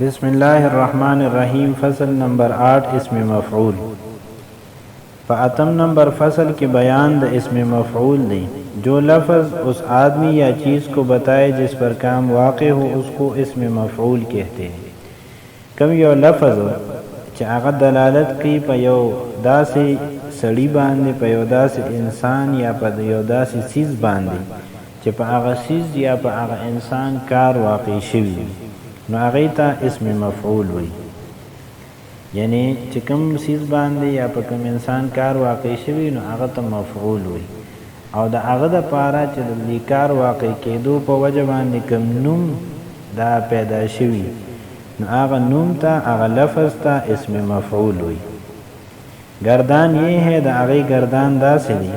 بسم الله الرحمن الرحیم فصل نمبر 8 اسم مفعول. په اتم نمبر فصل کے بیان د اسم مفعول دی. جو لفظ اس آدمی یا چیز کو بتائے جس پر کام واقع ہو اس کو اسم مفعول کہتے ہیں. کم یو لفظ چې هغه دلالت کوي په یو داسې سړي باندې، په یو داسې انسان یا په یو داسې څیز باندې چې په هغه څیز یا په هغه انسان کار واقع شوی نو هغې ته اسم مفعول وي. یعنی چې کوم څیز باندې یا په کوم انسان کار واقع شوی نو هغه ته مفعول وي. او د هغه دپاره چې د دې کار واقع کېدو په وجه باندې کوم نوم دا پیدا شوي نو هغه نوم ته هغه لفظ ته اسم مفعول وي. گردان یہ ہے د هغې گردان داسې دی.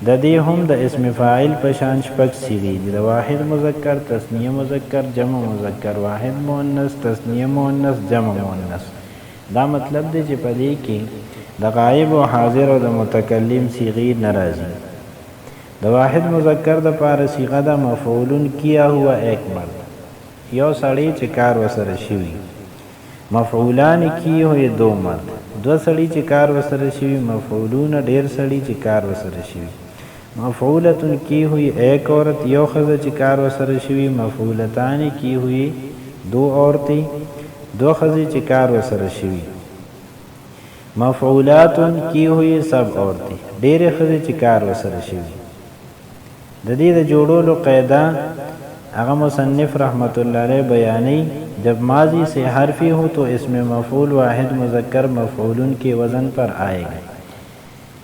د دې هم د اسم فاعل په شان شپږ صیغې دي. د واحد مذکر، تثنیه مذکر، جمع مذکر، واحد مؤنث، تثنیه مؤنث، جمع مؤنث. دا مطلب دی چې په دې کې د غایب او حاضر او د متکلم صیغې نه راځي. د واحد مذکر د پاره صیغه ده مفعول کیا ہوا ایک مرد، یو سړی چې کار وسره شوي. مفعولان کیے ہوئے دو مرد، دو سړي چې کار وسره شوي. مفعولون ډېر سړي چې کار وسره شوي. مفعولتن کی ہوئی ایک عورت، یو ښځه چې کار وسره شوي. مفعولتان کی ہوئی دو عورتیں، دو ښځې چې کار وسره شوي. مفعولاتن کی ہوئی سب عورتیں، ډېرې ښځې چې کار وسره شوي. د دې د جوړولو قاعده هغه مصنف رحمت الله علیه بیانی. جب ماضی سے حرفی ہو تو اسم مفعول واحد مذکر مفعولن کے وزن پر آئے گا.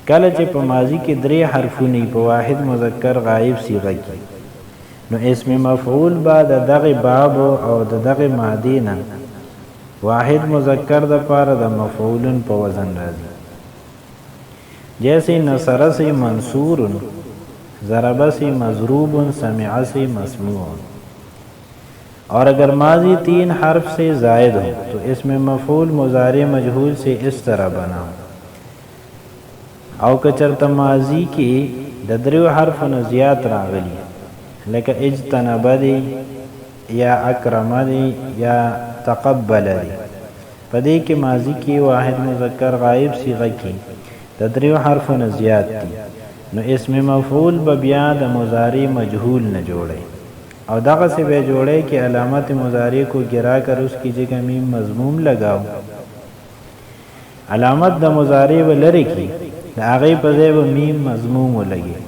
کله چې په ماضی کې درې حرفونه په واحد مذکر غایب صیغه کې نو اسم مفعول بعد دغه باب او دغه مادې نه واحد مذکر د پاره د مفعولن په وزن راځي. جیسے نصر سے منصور، ضرب سے مضروب، سمع سے مسموع. اور اگر ماضی تین حرف سے زائد ہو تو اسم مفعول مضارع مجہول سے اس طرح بنا. او کچرت ماضی کی د دریو حرف نه زیات راغلی لکه اجتنب دی یا اکرم دی یا تقبل دی. په دې کې ماضی کې واحد مذکر غایب صیغه کې د دریو حرف نه زیات دی نو اسم مفعول به بیا د مضارع مجهول نه جوړي او دغه سے به جوړے کہ علامت مضارع کو گرا کر اس کی جگہ میم مضموم لگاؤ. علامت د مضارع و لری کی د هغې په ځای به میم مضموم ولګي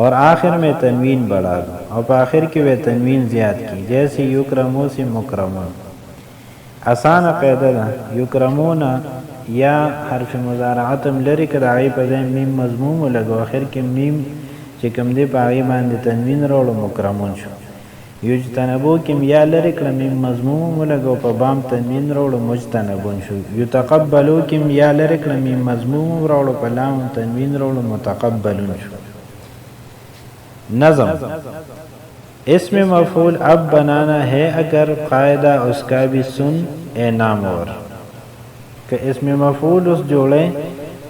اور آخر میں تنوین بڑھا دو اور په آخر کې به تنوین زیات کی. جیسے یکرمو سے مکرمون. آسان قاعده ده. یکرمون یا حرف مضارعتم لری که د هغې په ځای میم مضموم ولګو آخر کې میم چې کوم دی په هغې باندې تنوین راوړو مکرمون شو. یجتنبو کم یا لري کړه میم مضموم ولګو په بام تنوین راوړو مجتنبون شو. یتقبلو کم یا لري کړه میم مضموم راوړو په لام تنوین راوړو متقبلون شو. نظم. اسم مفعول اب بنانا ہے اگر قاعدہ اس کا بھی سن اے نامور. کہ اسم مفعول اس جوڑے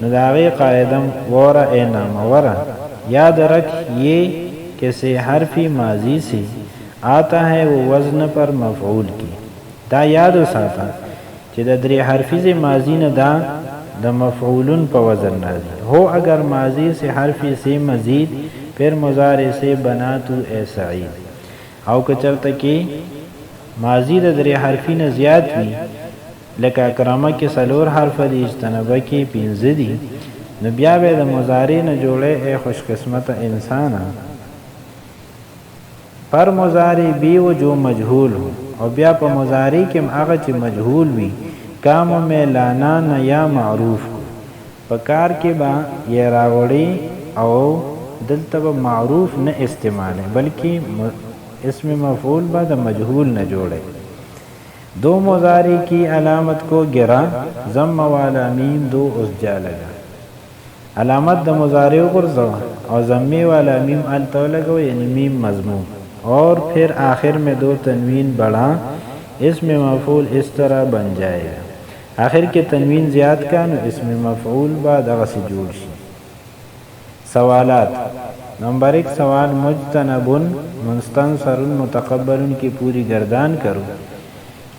نو د هغې قاعده وره اے ناموره. یاد رکھ یہ کہ سے حرفی ماضی سے آتا ہے وہ وزن پر مفعول کی. دا یاد وساته چې د درې حرفی سے ماضی نه دا د مفعولن په وزن راځي. ہو اگر ماضی سے حرفی سے مزید پھر مضارع سے بنا تو اے سعید. او که چرته کې ماضی د درې حرفی نه زیات وي لکه اکرمه کې څلور حرف دي، اجتنبه کې پنځه دي نو بیا به د مضارع نه جوړې اے خوش قسمت انسانه. پر مضارع بھی و جو مجهول ہو او بیا په مضارع کې هغه چې مجهول وي کامو میں لانا نه یا معروف کو په کار کې با یې راوړي او دلته به معروف نه استعمال بلکې اسم مفعول با د مجهول نه جوړي. دو مضارع کی علامت کو گرا ضم والا میم دو اس جا لگا. علامت د مضارع غرزو اور ضمی والا میم التو لگو یعنی میم مضموم اور پھر آخر میں دو تنوین بڑھا. اسم مفعول اس طرح بن جائے گا. آخر کے تنوین زیاد کا نو اسم مفعول بعد اغسی جوڑ شی. سوالات. نمبر 1 سوال مجتنب مستنصر متقبل کی پوری گردان کرو.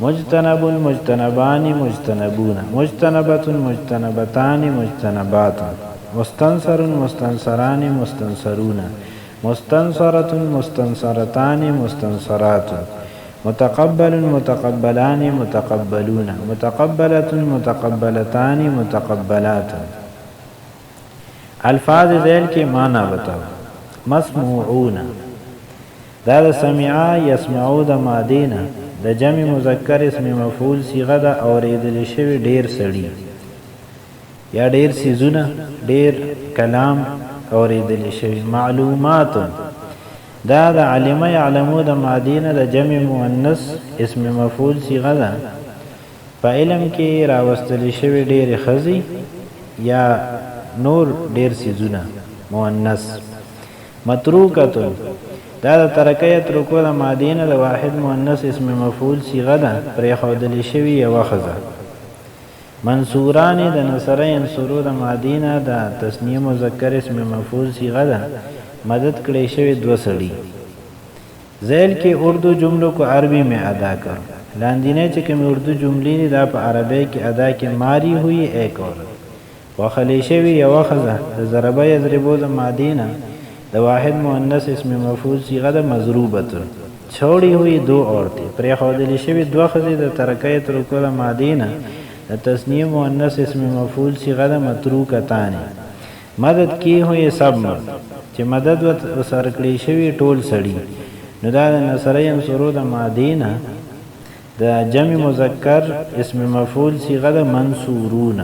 مجتنب مجتنبان مجتنبون مجتنبة مجتنبتان مجتنبات مستنصر مستنصران مستنصرون مستنصرة مستنصرتان مستنصرات متقبل متقبلان متقبلون متقبلة متقبلتان متقبلات الفاظ ذیل کی معنی بتاو مسموعون دا سمعا یسمعو د مادینا د جمع مذکر اسم مفعول صيغه د اوریدل شوی ډیر سړي یا ډیر سيزونه ډیر کلام اوریدل شوی معلومات دا د علم يعلمو د مادینا د جمع مؤنث اسم مفعول صيغه ده په علم کې راوستل شوی ډیر خزي یا نور ډیر سيزونه مؤنث متروکه دا د ترکیه ترکو د مادینه د واحد مؤنث اسم مفعول صيغه ده پرې خودل شوی یو خزه منصوران د نصر ينصرو د مادینه د تسنیه مذکر اسم مفعول صيغه ده مدد کړي شوی دو سړي ذیل کې اردو جملوں کو عربی میں ادا کر لاندینه چې کوم اردو جملې دا په عربی کې ادا کې ماری ہوئی ایک اور وخلی شوی یو خزه د ضربه یضربو د مادینه د واحد مؤنث اسم مفعول صيغه د مضروبه چھوڑی ہوئی دو عورتیں پرې خودل شوی دو خزې د ترکیه ترکو د مادینه د تسنیه مؤنث اسم مفعول صيغه د متروکتان مدد کی ہوئی سب مرد چې مدد وسره کړی شوی ټول سړي نو دا د نصر ينصرو د مادینه د جمع مذکر اسم مفعول صيغه د منصورون